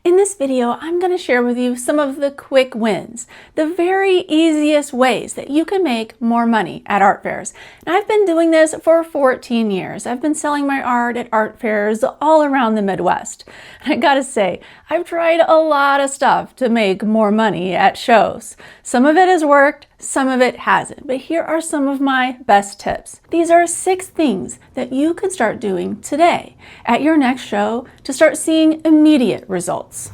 In this video, I'm going to share with you some of the quick wins, the very easiest ways that you can make more money at art fairs. And I've been doing this for 14 years. I've been selling my art at art fairs all around the Midwest. And I gotta say, I've tried a lot of stuff to make more money at shows. Some of it has worked, some of it hasn't, but here are some of my best tips. These are 6 things that you can start doing today at your next show to start seeing immediate results.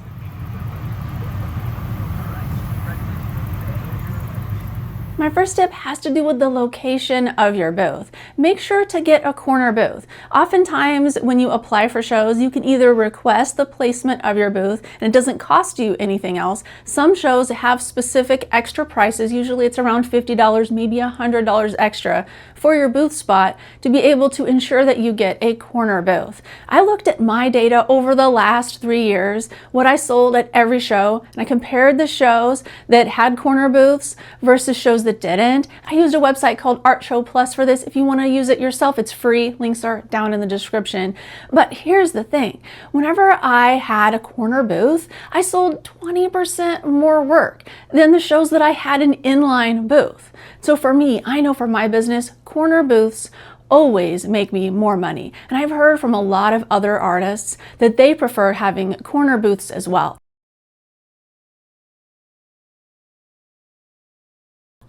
My first tip has to do with the location of your booth. Make sure to get a corner booth. Oftentimes when you apply for shows, you can either request the placement of your booth and it doesn't cost you anything else. Some shows have specific extra prices. Usually it's around $50, maybe $100 extra for your booth spot to be able to ensure that you get a corner booth. I looked at my data over the last 3 years, what I sold at every show, and I compared the shows that had corner booths versus shows that didn't. I used a website called Art Show Plus for this. If you want to use it yourself, it's free. Links are down in the description. But here's the thing. Whenever I had a corner booth, I sold 20% more work than the shows that I had an inline booth. So for me, I know for my business, corner booths always make me more money. And I've heard from a lot of other artists that they prefer having corner booths as well.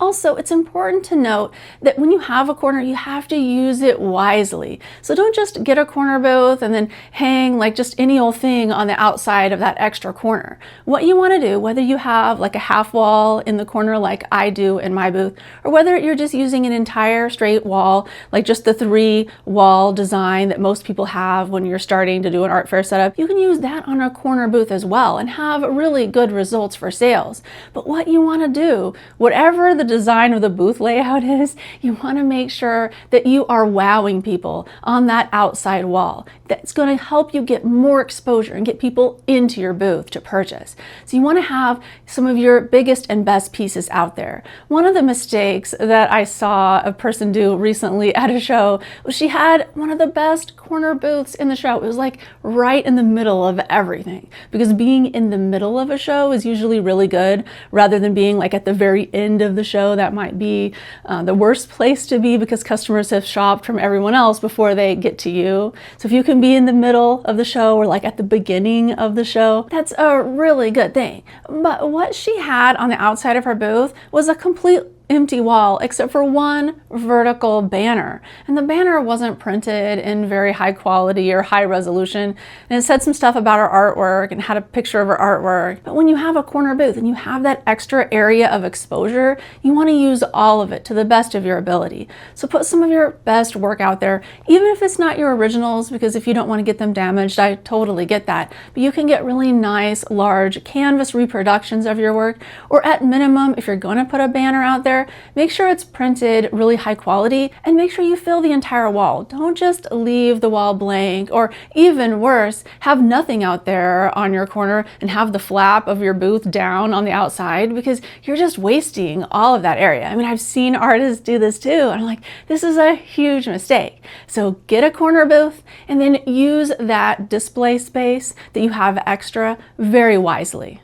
Also, it's important to note that when you have a corner, you have to use it wisely. So don't just get a corner booth and then hang like just any old thing on the outside of that extra corner. What you want to do, whether you have like a half wall in the corner like I do in my booth, or whether you're just using an entire straight wall, like just the 3-wall design that most people have when you're starting to do an art fair setup, you can use that on a corner booth as well and have really good results for sales. But what you want to do, whatever the design of the booth layout is, you want to make sure that you are wowing people on that outside wall. That's going to help you get more exposure and get people into your booth to purchase. So you want to have some of your biggest and best pieces out there. One of the mistakes that I saw a person do recently at a show was she had one of the best corner booths in the show. It was like right in the middle of everything, because being in the middle of a show is usually really good rather than being like at the very end of the show. That might be the worst place to be because customers have shopped from everyone else before they get to you. So if you can be in the middle of the show or like at the beginning of the show, that's a really good thing. But what she had on the outside of her booth was a complete empty wall except for one vertical banner, and the banner wasn't printed in very high quality or high resolution, and it said some stuff about her artwork and had a picture of her artwork. But when you have a corner booth and you have that extra area of exposure, you want to use all of it to the best of your ability. So put some of your best work out there, even if it's not your originals, because if you don't want to get them damaged, I totally get that. But you can get really nice large canvas reproductions of your work, or at minimum, if you're going to put a banner out there, make sure it's printed really high quality and make sure you fill the entire wall. Don't just leave the wall blank, or even worse, have nothing out there on your corner and have the flap of your booth down on the outside, because you're just wasting all of that area. I mean, I've seen artists do this too, and I'm like, this is a huge mistake. So get a corner booth and then use that display space that you have extra very wisely.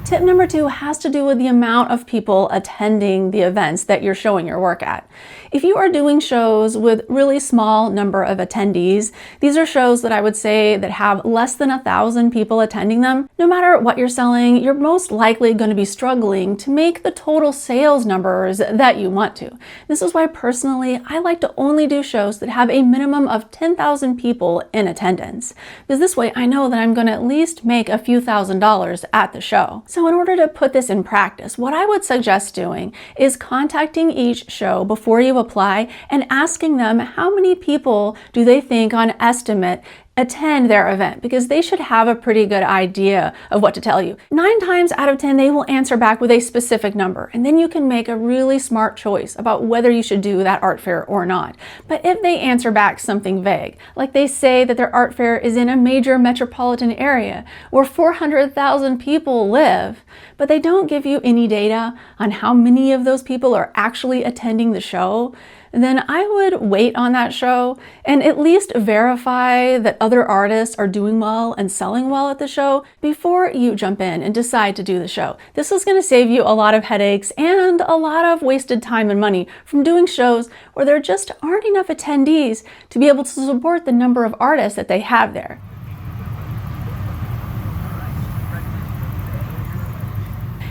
Tip number 2 has to do with the amount of people attending the events that you're showing your work at. If you are doing shows with really small number of attendees, these are shows that I would say that have less than 1,000 people attending them. No matter what you're selling, you're most likely going to be struggling to make the total sales numbers that you want to. This is why personally, I like to only do shows that have a minimum of 10,000 people in attendance, because this way I know that I'm going to at least make a few $1,000s at the show. So in order to put this in practice, what I would suggest doing is contacting each show before you apply and asking them how many people do they think on estimate attend their event, because they should have a pretty good idea of what to tell you. 9 times out of 10, they will answer back with a specific number, and then you can make a really smart choice about whether you should do that art fair or not. But if they answer back something vague, like they say that their art fair is in a major metropolitan area where 400,000 people live, but they don't give you any data on how many of those people are actually attending the show, then I would wait on that show and at least verify that other artists are doing well and selling well at the show before you jump in and decide to do the show. This is going to save you a lot of headaches and a lot of wasted time and money from doing shows where there just aren't enough attendees to be able to support the number of artists that they have there.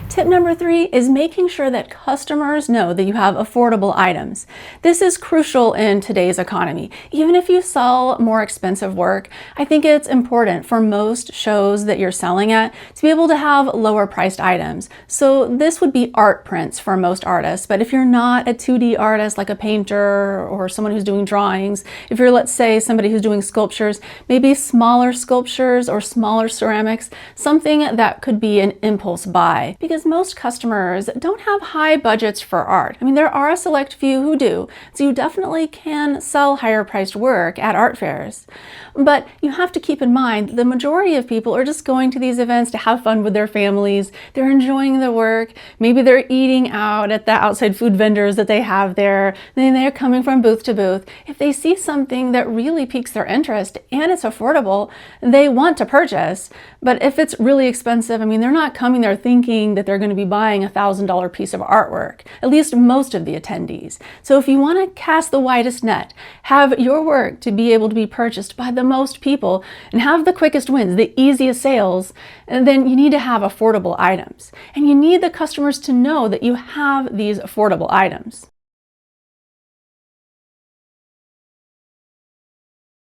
Tip number 3 is making sure that customers know that you have affordable items. This is crucial in today's economy. Even if you sell more expensive work, I think it's important for most shows that you're selling at to be able to have lower priced items. So this would be art prints for most artists, but if you're not a 2D artist like a painter or someone who's doing drawings, if you're, let's say, somebody who's doing sculptures, maybe smaller sculptures or smaller ceramics, something that could be an impulse buy. Because most customers don't have high budgets for art. I mean, there are a select few who do, so you definitely can sell higher priced work at art fairs. But you have to keep in mind the majority of people are just going to these events to have fun with their families. They're enjoying the work. Maybe they're eating out at the outside food vendors that they have there. Then they're coming from booth to booth. If they see something that really piques their interest and it's affordable, they want to purchase. But if it's really expensive, I mean, they're not coming there thinking that they're going to be buying a $1,000 piece of artwork, at least most of the attendees. So if you want to cast the widest net, have your work to be able to be purchased by the most people and have the quickest wins, the easiest sales, and then you need to have affordable items. And you need the customers to know that you have these affordable items.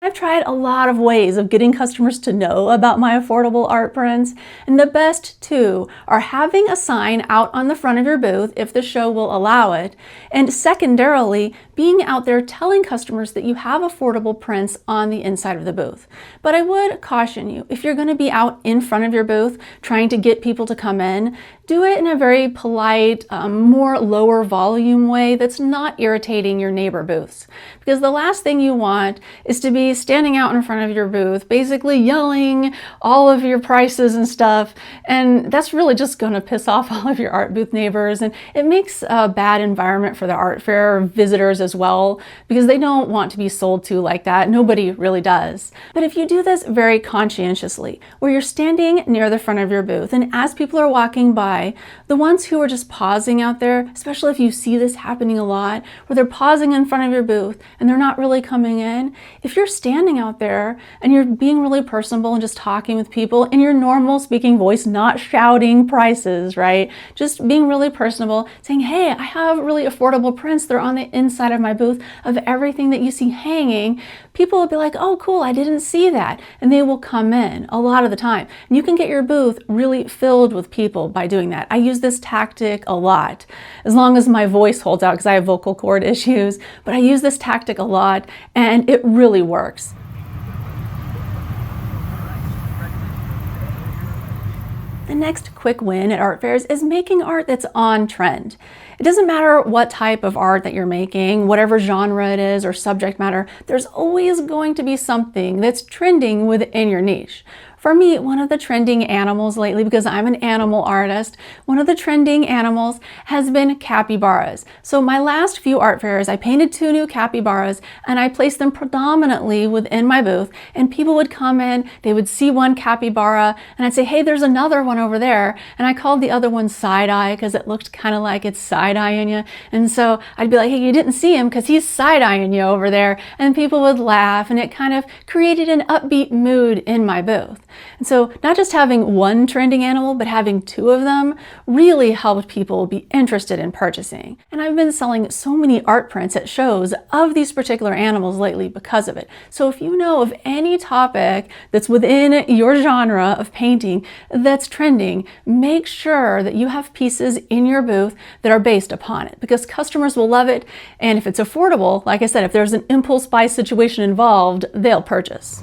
I've tried a lot of ways of getting customers to know about my affordable art prints, and the best two are having a sign out on the front of your booth if the show will allow it, and secondarily, being out there telling customers that you have affordable prints on the inside of the booth. But I would caution you, if you're going to be out in front of your booth trying to get people to come in, do it in a very polite, more lower volume way that's not irritating your neighbor booths. Because the last thing you want is to be standing out in front of your booth, basically yelling all of your prices and stuff, and that's really just going to piss off all of your art booth neighbors, and it makes a bad environment for the art fair visitors as well, because they don't want to be sold to like that. Nobody really does. But if you do this very conscientiously, where you're standing near the front of your booth, and as people are walking by, the ones who are just pausing out there, especially if you see this happening a lot, where they're pausing in front of your booth and they're not really coming in, if you're standing out there and you're being really personable and just talking with people in your normal speaking voice, not shouting prices, right? Just being really personable, saying, hey, I have really affordable prints. They're on the inside of my booth of everything that you see hanging. People will be like, oh, cool, I didn't see that. And they will come in a lot of the time. And you can get your booth really filled with people by doing that. I use this tactic a lot, as long as my voice holds out because I have vocal cord issues, but I use this tactic a lot and it really works. The next quick win at art fairs is making art that's on trend. It doesn't matter what type of art that you're making, whatever genre it is or subject matter, there's always going to be something that's trending within your niche. For me, one of the trending animals lately, because I'm an animal artist, one of the trending animals has been capybaras. So my last few art fairs, I painted 2 new capybaras and I placed them predominantly within my booth, and people would come in, they would see one capybara and I'd say, hey, there's another one over there. And I called the other one side-eye because it looked kind of like it's side-eyeing you. And so I'd be like, hey, you didn't see him because he's side-eyeing you over there. And people would laugh and it kind of created an upbeat mood in my booth. And so not just having one trending animal, but having 2 of them really helped people be interested in purchasing. And I've been selling so many art prints at shows of these particular animals lately because of it. So if you know of any topic that's within your genre of painting that's trending, make sure that you have pieces in your booth that are based upon it, because customers will love it. And if it's affordable, like I said, if there's an impulse buy situation involved, they'll purchase.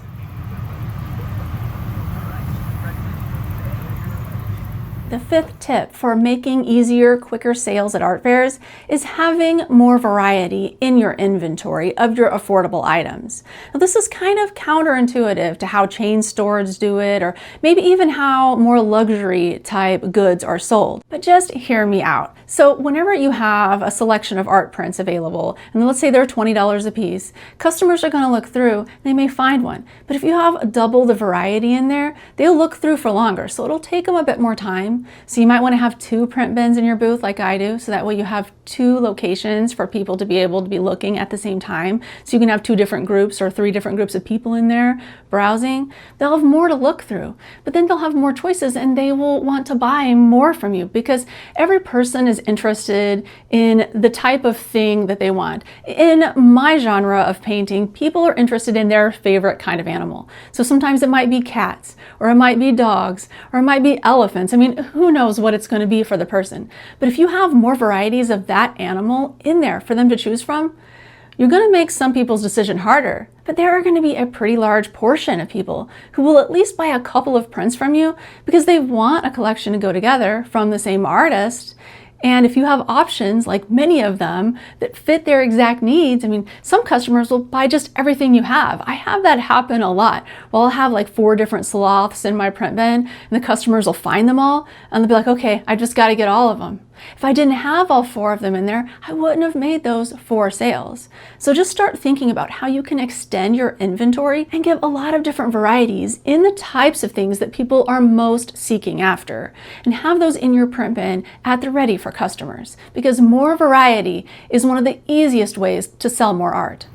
The fifth tip for making easier, quicker sales at art fairs is having more variety in your inventory of your affordable items. Now, this is kind of counterintuitive to how chain stores do it, or maybe even how more luxury type goods are sold. But just hear me out. So whenever you have a selection of art prints available, and let's say they're $20 a piece, customers are going to look through and they may find one. But if you have double the variety in there, they'll look through for longer. So it'll take them a bit more time. So you might want to have 2 print bins in your booth like I do, so that way you have 2 locations for people to be able to be looking at the same time. So you can have 2 different groups or 3 different groups of people in there browsing. They'll have more to look through, but then they'll have more choices and they will want to buy more from you because every person is interested in the type of thing that they want. In my genre of painting, people are interested in their favorite kind of animal. So sometimes it might be cats, or it might be dogs, or it might be elephants. I mean, who knows what it's going to be for the person. But if you have more varieties of that animal in there for them to choose from, you're going to make some people's decision harder. But there are going to be a pretty large portion of people who will at least buy a couple of prints from you because they want a collection to go together from the same artist. And if you have options, like many of them, that fit their exact needs, I mean, some customers will buy just everything you have. I have that happen a lot. Well, I'll have like 4 different sloths in my print bin, and the customers will find them all, and they'll be like, okay, I just got to get all of them. If I didn't have all 4 of them in there, I wouldn't have made those 4 sales. So just start thinking about how you can extend your inventory and give a lot of different varieties in the types of things that people are most seeking after, and have those in your print bin at the ready for customers, because more variety is one of the easiest ways to sell more art.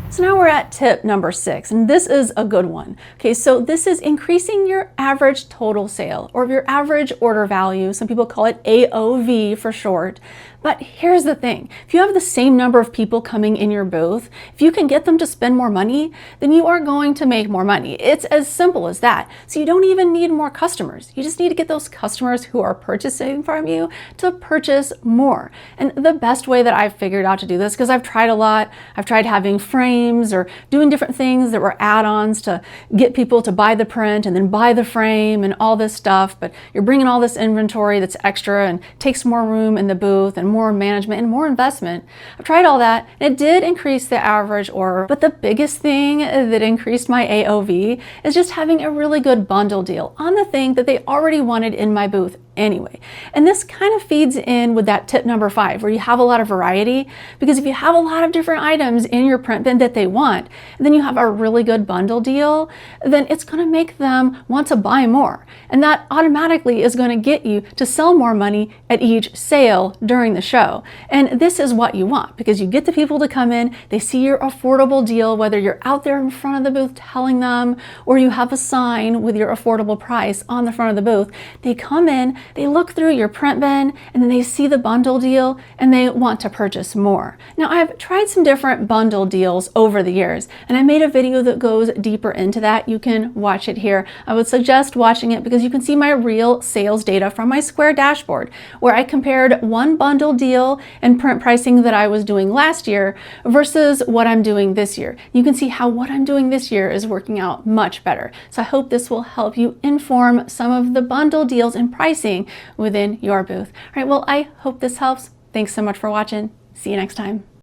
So now we're at tip number 6, and this is a good one. Okay, so this is increasing your average total sale, or your average order value. Some people call it AOV for short. But here's the thing, if you have the same number of people coming in your booth, if you can get them to spend more money, then you are going to make more money. It's as simple as that. So you don't even need more customers. You just need to get those customers who are purchasing from you to purchase more. And the best way that I've figured out to do this, because I've tried a lot, I've tried having frames or doing different things that were add-ons to get people to buy the print and then buy the frame and all this stuff, but you're bringing all this inventory that's extra and takes more room in the booth and more management and more investment. I've tried all that, and it did increase the average order, but the biggest thing that increased my AOV is just having a really good bundle deal on the thing that they already wanted in my booth anyway. And this kind of feeds in with that tip number 5, where you have a lot of variety, because if you have a lot of different items in your print bin that they want, and then you have a really good bundle deal, then it's going to make them want to buy more. And that automatically is going to get you to sell more money at each sale during the show. And this is what you want, because you get the people to come in, they see your affordable deal, whether you're out there in front of the booth telling them, or you have a sign with your affordable price on the front of the booth. They come in, they look through your print bin, and then they see the bundle deal and they want to purchase more. Now, I've tried some different bundle deals over the years, and I made a video that goes deeper into that. You can watch it here. I would suggest watching it because you can see my real sales data from my Square dashboard, where I compared one bundle deal and print pricing that I was doing last year versus what I'm doing this year. You can see how what I'm doing this year is working out much better. So I hope this will help you inform some of the bundle deals and pricing within your booth. All right, well, I hope this helps. Thanks so much for watching. See you next time.